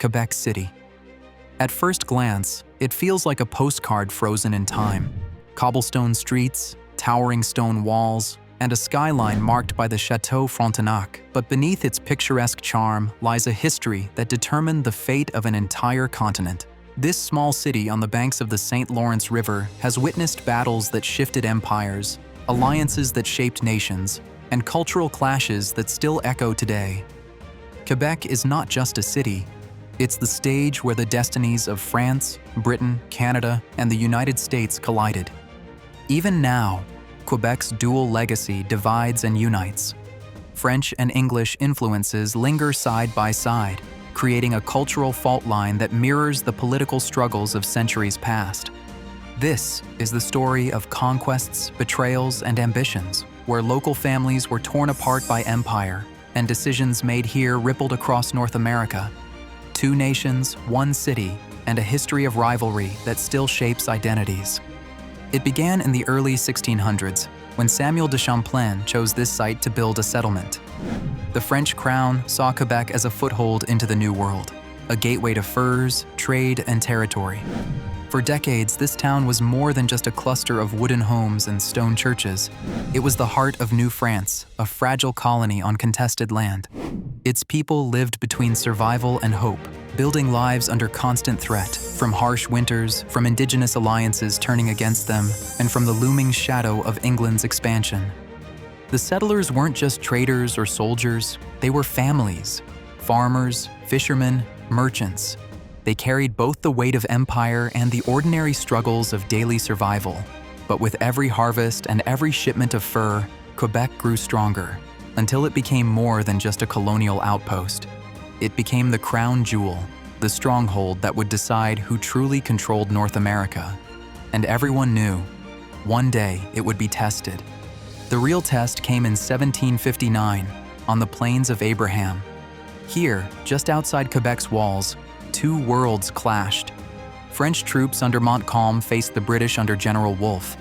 Quebec City. At first glance, it feels like a postcard frozen in time. Cobblestone streets, towering stone walls, and a skyline marked by the Château Frontenac. But beneath its picturesque charm lies a history that determined the fate of an entire continent. This small city on the banks of the St. Lawrence River has witnessed battles that shifted empires, alliances that shaped nations, and cultural clashes that still echo today. Quebec is not just a city. It's the stage where the destinies of France, Britain, Canada, and the United States collided. Even now, Quebec's dual legacy divides and unites. French and English influences linger side by side, creating a cultural fault line that mirrors the political struggles of centuries past. This is the story of conquests, betrayals, and ambitions, where local families were torn apart by empire, and decisions made here rippled across North America. Two nations, one city, and a history of rivalry that still shapes identities. It began in the early 1600s, when Samuel de Champlain chose this site to build a settlement. The French crown saw Quebec as a foothold into the New World, a gateway to furs, trade, and territory. For decades, this town was more than just a cluster of wooden homes and stone churches. It was the heart of New France, a fragile colony on contested land. Its people lived between survival and hope, building lives under constant threat, from harsh winters, from Indigenous alliances turning against them, and from the looming shadow of England's expansion. The settlers weren't just traders or soldiers, they were families, farmers, fishermen, merchants. They carried both the weight of empire and the ordinary struggles of daily survival. But with every harvest and every shipment of fur, Quebec grew stronger, until it became more than just a colonial outpost. It became the crown jewel, the stronghold that would decide who truly controlled North America. And everyone knew, one day it would be tested. The real test came in 1759, on the Plains of Abraham. Here, just outside Quebec's walls, two worlds clashed. French troops under Montcalm faced the British under General Wolfe.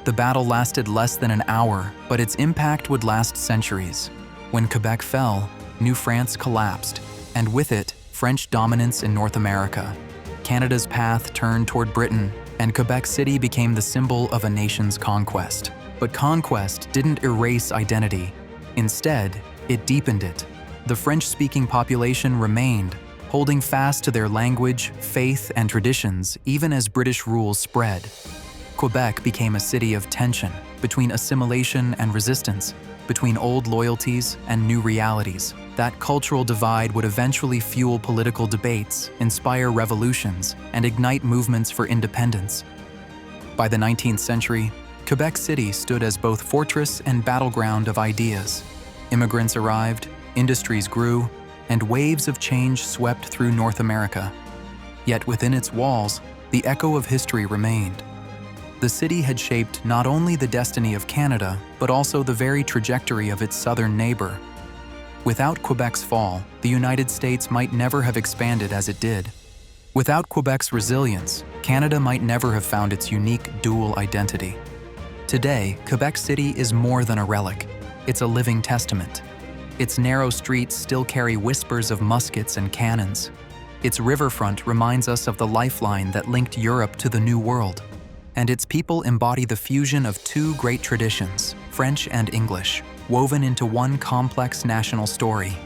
The battle lasted less than an hour, but its impact would last centuries. When Quebec fell, New France collapsed, and with it, French dominance in North America. Canada's path turned toward Britain, and Quebec City became the symbol of a nation's conquest. But conquest didn't erase identity. Instead, it deepened it. The French-speaking population remained, holding fast to their language, faith, and traditions even as British rule spread. Quebec became a city of tension, between assimilation and resistance, between old loyalties and new realities. That cultural divide would eventually fuel political debates, inspire revolutions, and ignite movements for independence. By the 19th century, Quebec City stood as both fortress and battleground of ideas. Immigrants arrived, industries grew, and waves of change swept through North America. Yet within its walls, the echo of history remained. The city had shaped not only the destiny of Canada, but also the very trajectory of its southern neighbor. Without Quebec's fall, the United States might never have expanded as it did. Without Quebec's resilience, Canada might never have found its unique dual identity. Today, Quebec City is more than a relic. It's a living testament. Its narrow streets still carry whispers of muskets and cannons. Its riverfront reminds us of the lifeline that linked Europe to the New World. And its people embody the fusion of two great traditions, French and English, woven into one complex national story.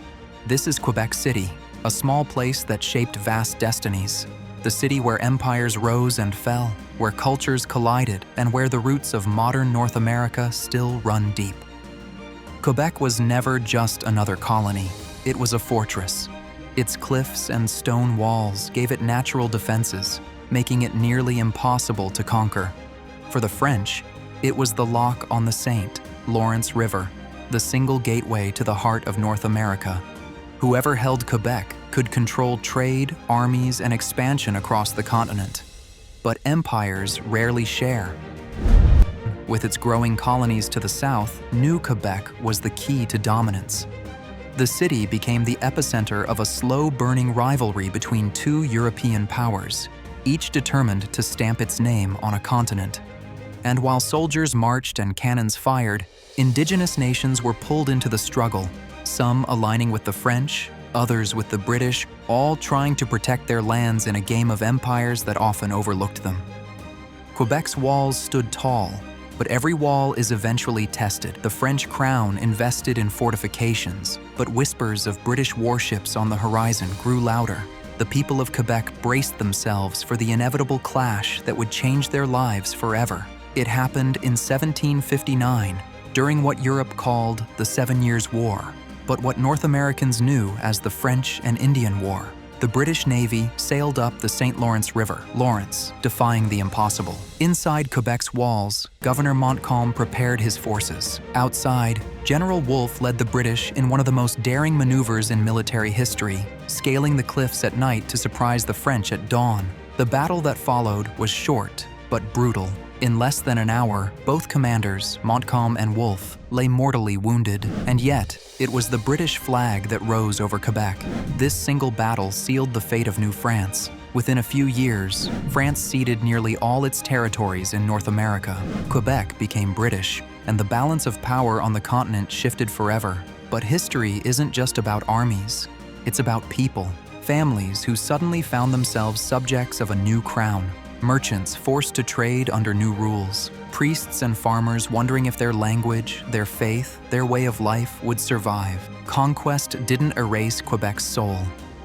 This is Quebec City, a small place that shaped vast destinies. The city where empires rose and fell, where cultures collided, and where the roots of modern North America still run deep. Quebec was never just another colony. It was a fortress. Its cliffs and stone walls gave it natural defenses, making it nearly impossible to conquer. For the French, it was the lock on the St. Lawrence River, the single gateway to the heart of North America. Whoever held Quebec could control trade, armies, and expansion across the continent. But empires rarely share. With its growing colonies to the south, New Quebec was the key to dominance. The city became the epicenter of a slow-burning rivalry between two European powers, each determined to stamp its name on a continent. And while soldiers marched and cannons fired, Indigenous nations were pulled into the struggle, some aligning with the French, others with the British, all trying to protect their lands in a game of empires that often overlooked them. Quebec's walls stood tall, but every wall is eventually tested. The French crown invested in fortifications, but whispers of British warships on the horizon grew louder. The people of Quebec braced themselves for the inevitable clash that would change their lives forever. It happened in 1759, during what Europe called the 7 Years' War, but what North Americans knew as the French and Indian War. The British Navy sailed up the St. Lawrence River, Lawrence, defying the impossible. Inside Quebec's walls, Governor Montcalm prepared his forces. Outside, General Wolfe led the British in one of the most daring maneuvers in military history, scaling the cliffs at night to surprise the French at dawn. The battle that followed was short, but brutal. In less than an hour, both commanders, Montcalm and Wolfe, lay mortally wounded, and yet, it was the British flag that rose over Quebec. This single battle sealed the fate of New France. Within a few years, France ceded nearly all its territories in North America. Quebec became British, and the balance of power on the continent shifted forever. But history isn't just about armies. It's about people, families who suddenly found themselves subjects of a new crown. Merchants forced to trade under new rules. Priests and farmers wondering if their language, their faith, their way of life would survive. Conquest didn't erase Quebec's soul.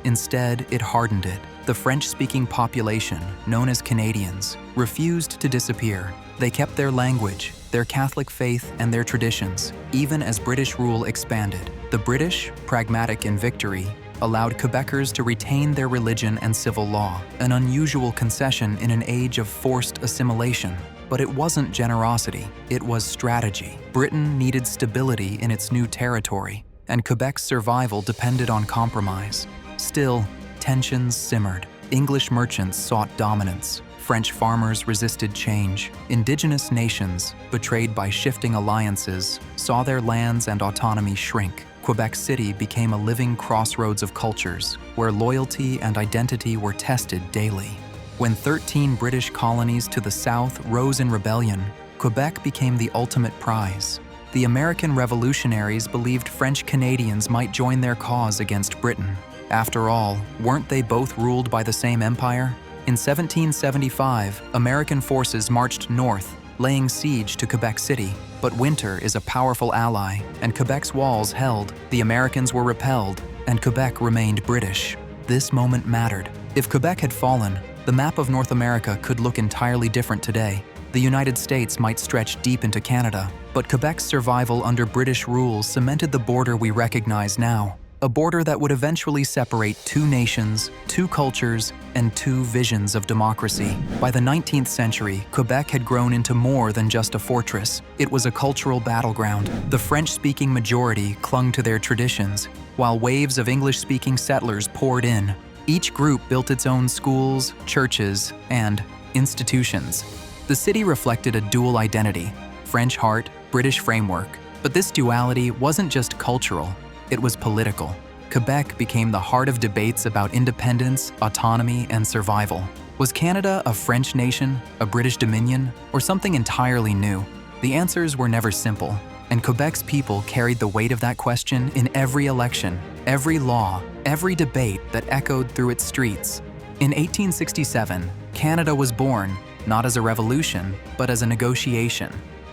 Instead, it hardened it. The French-speaking population, known as Canadians, refused to disappear. They kept their language, their Catholic faith, and their traditions, even as British rule expanded. The British, pragmatic in victory, allowed Quebecers to retain their religion and civil law, an unusual concession in an age of forced assimilation. But it wasn't generosity, it was strategy. Britain needed stability in its new territory, and Quebec's survival depended on compromise. Still, tensions simmered. English merchants sought dominance. French farmers resisted change. Indigenous nations, betrayed by shifting alliances, saw their lands and autonomy shrink. Quebec City became a living crossroads of cultures, where loyalty and identity were tested daily. When 13 British colonies to the south rose in rebellion, Quebec became the ultimate prize. The American revolutionaries believed French Canadians might join their cause against Britain. After all, weren't they both ruled by the same empire? In 1775, American forces marched north, laying siege to Quebec City. But winter is a powerful ally, and Quebec's walls held. The Americans were repelled, and Quebec remained British. This moment mattered. If Quebec had fallen, the map of North America could look entirely different today. The United States might stretch deep into Canada, but Quebec's survival under British rule cemented the border we recognize now. A border that would eventually separate two nations, two cultures, and two visions of democracy. By the 19th century, Quebec had grown into more than just a fortress. It was a cultural battleground. The French-speaking majority clung to their traditions, while waves of English-speaking settlers poured in. Each group built its own schools, churches, and institutions. The city reflected a dual identity, French heart, British framework. But this duality wasn't just cultural. It was political. Quebec became the heart of debates about independence, autonomy, and survival. Was Canada a French nation, a British dominion, or something entirely new? The answers were never simple, and Quebec's people carried the weight of that question in every election, every law, every debate that echoed through its streets. In 1867, Canada was born, not as a revolution, but as a negotiation.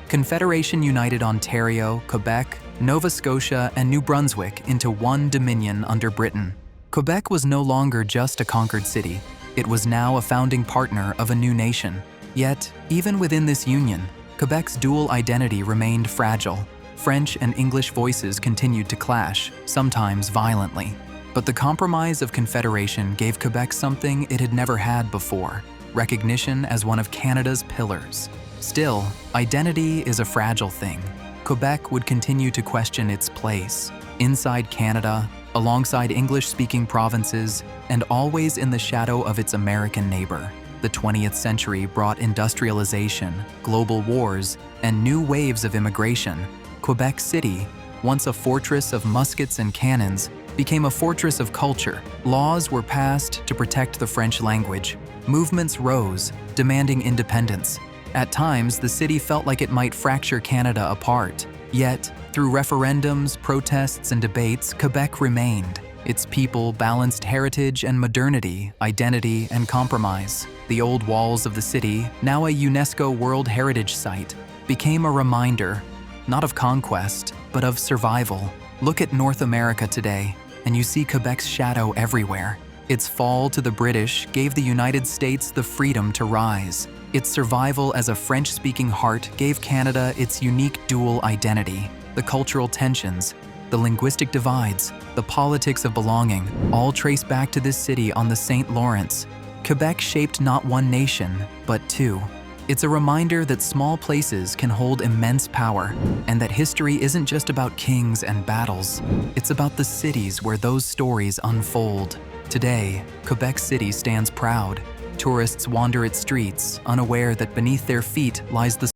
Confederation united Ontario, Quebec, Nova Scotia, and New Brunswick into one dominion under Britain. Quebec was no longer just a conquered city. It was now a founding partner of a new nation. Yet, even within this union, Quebec's dual identity remained fragile. French and English voices continued to clash, sometimes violently. But the compromise of Confederation gave Quebec something it had never had before: recognition as one of Canada's pillars. Still, identity is a fragile thing. Quebec would continue to question its place, inside Canada, alongside English-speaking provinces, and always in the shadow of its American neighbor. The 20th century brought industrialization, global wars, and new waves of immigration. Quebec City, once a fortress of muskets and cannons, became a fortress of culture. Laws were passed to protect the French language. Movements rose, demanding independence. At times, the city felt like it might fracture Canada apart. Yet, through referendums, protests, and debates, Quebec remained. Its people balanced heritage and modernity, identity and compromise. The old walls of the city, now a UNESCO World Heritage Site, became a reminder, not of conquest, but of survival. Look at North America today, and you see Quebec's shadow everywhere. Its fall to the British gave the United States the freedom to rise. Its survival as a French-speaking heart gave Canada its unique dual identity. The cultural tensions, the linguistic divides, the politics of belonging, all trace back to this city on the St. Lawrence. Quebec shaped not one nation, but two. It's a reminder that small places can hold immense power, and that history isn't just about kings and battles. It's about the cities where those stories unfold. Today, Quebec City stands proud. Tourists wander its streets, unaware that beneath their feet lies the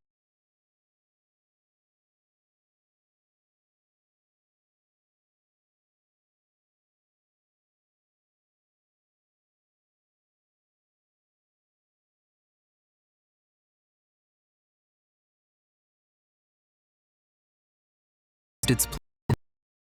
its